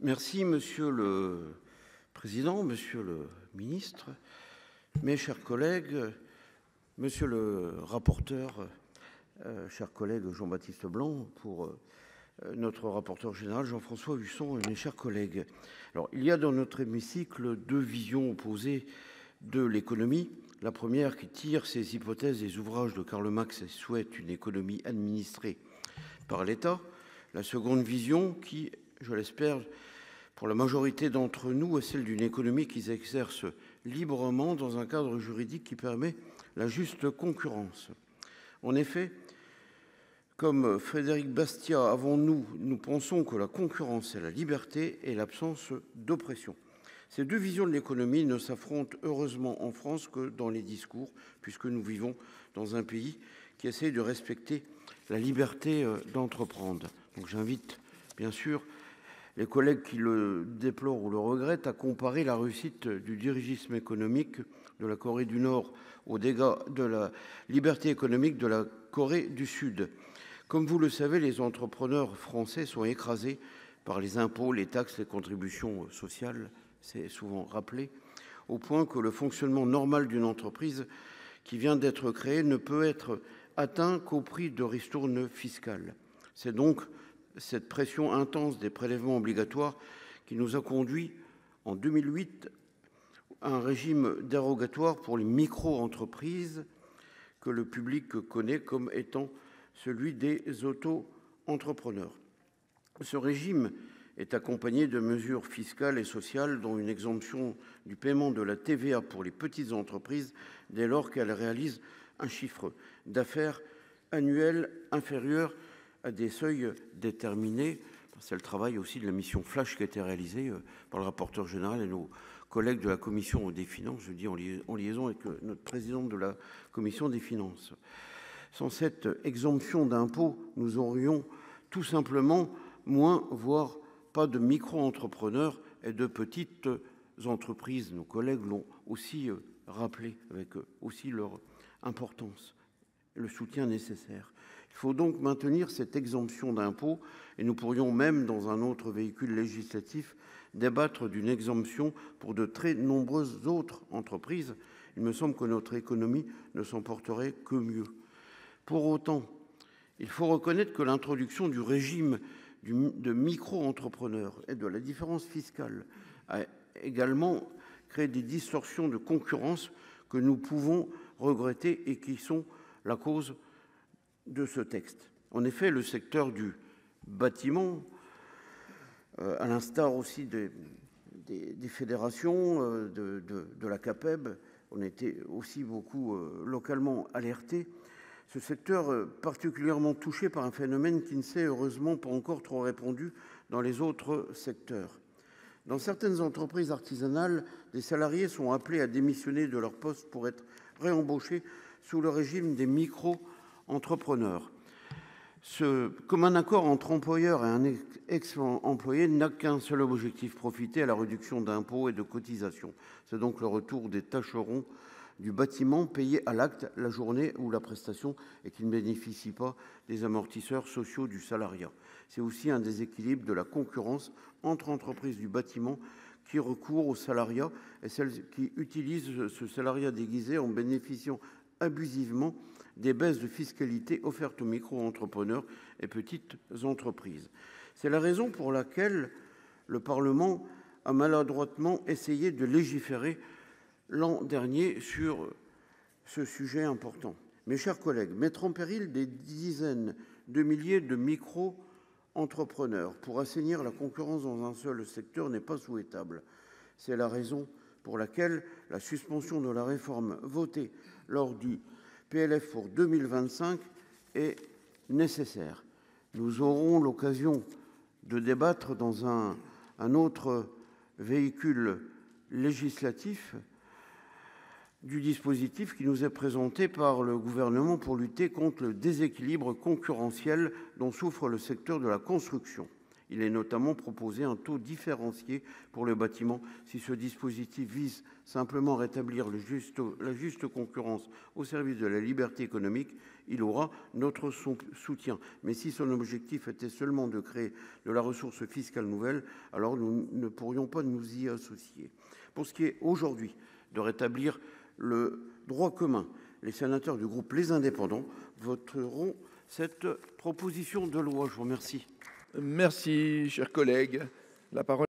Merci, Monsieur le Président, Monsieur le Ministre, mes chers collègues, Monsieur le rapporteur, chers collègues Jean-Baptiste Blanc, pour notre rapporteur général Jean-François Husson et mes chers collègues. Alors, il y a dans notre hémicycle deux visions opposées de l'économie. La première qui tire ses hypothèses des ouvrages de Karl Marx et souhaite une économie administrée par l'État. La seconde vision qui, je l'espère, pour la majorité d'entre nous, est celle d'une économie qui s'exerce librement dans un cadre juridique qui permet la juste concurrence. En effet, comme Frédéric Bastiat avant nous pensons que la concurrence est la liberté et l'absence d'oppression. Ces deux visions de l'économie ne s'affrontent heureusement en France que dans les discours, puisque nous vivons dans un pays qui essaie de respecter la liberté d'entreprendre. Donc j'invite bien sûr les collègues qui le déplorent ou le regrettent à comparer la réussite du dirigisme économique de la Corée du Nord aux dégâts de la liberté économique de la Corée du Sud. Comme vous le savez, les entrepreneurs français sont écrasés par les impôts, les taxes, les contributions sociales, c'est souvent rappelé, au point que le fonctionnement normal d'une entreprise qui vient d'être créée ne peut être atteint qu'au prix de ristournes fiscales. C'est donc cette pression intense des prélèvements obligatoires qui nous a conduit en 2008 à un régime dérogatoire pour les micro-entreprises que le public connaît comme étant celui des auto-entrepreneurs. Ce régime est accompagné de mesures fiscales et sociales dont une exemption du paiement de la TVA pour les petites entreprises dès lors qu'elles réalisent un chiffre d'affaires annuel inférieur à des seuils déterminés. C'est le travail aussi de la mission Flash qui a été réalisée par le rapporteur général et nos collègues de la commission des finances, je dis en liaison avec notre présidente de la commission des finances. Sans cette exemption d'impôt, nous aurions tout simplement moins, voire pas de micro-entrepreneurs et de petites entreprises. Nos collègues l'ont aussi rappelé avec aussi leur importance, le soutien nécessaire. Il faut donc maintenir cette exemption d'impôt et nous pourrions même, dans un autre véhicule législatif, débattre d'une exemption pour de très nombreuses autres entreprises. Il me semble que notre économie ne s'en porterait que mieux. Pour autant, il faut reconnaître que l'introduction du régime de micro-entrepreneurs et de la différence fiscale a également créé des distorsions de concurrence que nous pouvons regretter et qui sont la cause de ce texte. En effet, le secteur du bâtiment, à l'instar aussi des fédérations, de la CAPEB, on était aussi beaucoup localement alertés. Ce secteur particulièrement touché par un phénomène qui ne s'est heureusement pas encore trop répandu dans les autres secteurs. Dans certaines entreprises artisanales, des salariés sont appelés à démissionner de leur poste pour être réembauchés sous le régime des micro-entrepreneurs. Ce commun accord entre employeur et un ex-employé n'a qu'un seul objectif, profiter à la réduction d'impôts et de cotisations. C'est donc le retour des tâcherons du bâtiment payé à l'acte la journée ou la prestation et qui ne bénéficient pas des amortisseurs sociaux du salariat. C'est aussi un déséquilibre de la concurrence entre entreprises du bâtiment qui recourent au salariat et celles qui utilisent ce salariat déguisé en bénéficiant abusivement des baisses de fiscalité offertes aux micro-entrepreneurs et petites entreprises. C'est la raison pour laquelle le Parlement a maladroitement essayé de légiférer l'an dernier sur ce sujet important. Mes chers collègues, mettre en péril des dizaines de milliers de micro-entrepreneurs pour assainir la concurrence dans un seul secteur n'est pas souhaitable. C'est la raison pour laquelle la suspension de la réforme votée lors du PLF pour 2025 est nécessaire. Nous aurons l'occasion de débattre dans un autre véhicule législatif du dispositif qui nous est présenté par le gouvernement pour lutter contre le déséquilibre concurrentiel dont souffre le secteur de la construction. Il est notamment proposé un taux différencié pour le bâtiment. Si ce dispositif vise simplement à rétablir la juste concurrence au service de la liberté économique, il aura notre soutien. Mais si son objectif était seulement de créer de la ressource fiscale nouvelle, alors nous ne pourrions pas nous y associer. Pour ce qui est aujourd'hui de rétablir le droit commun, les sénateurs du groupe Les Indépendants voteront cette proposition de loi. Je vous remercie. Merci, chers collègues. La parole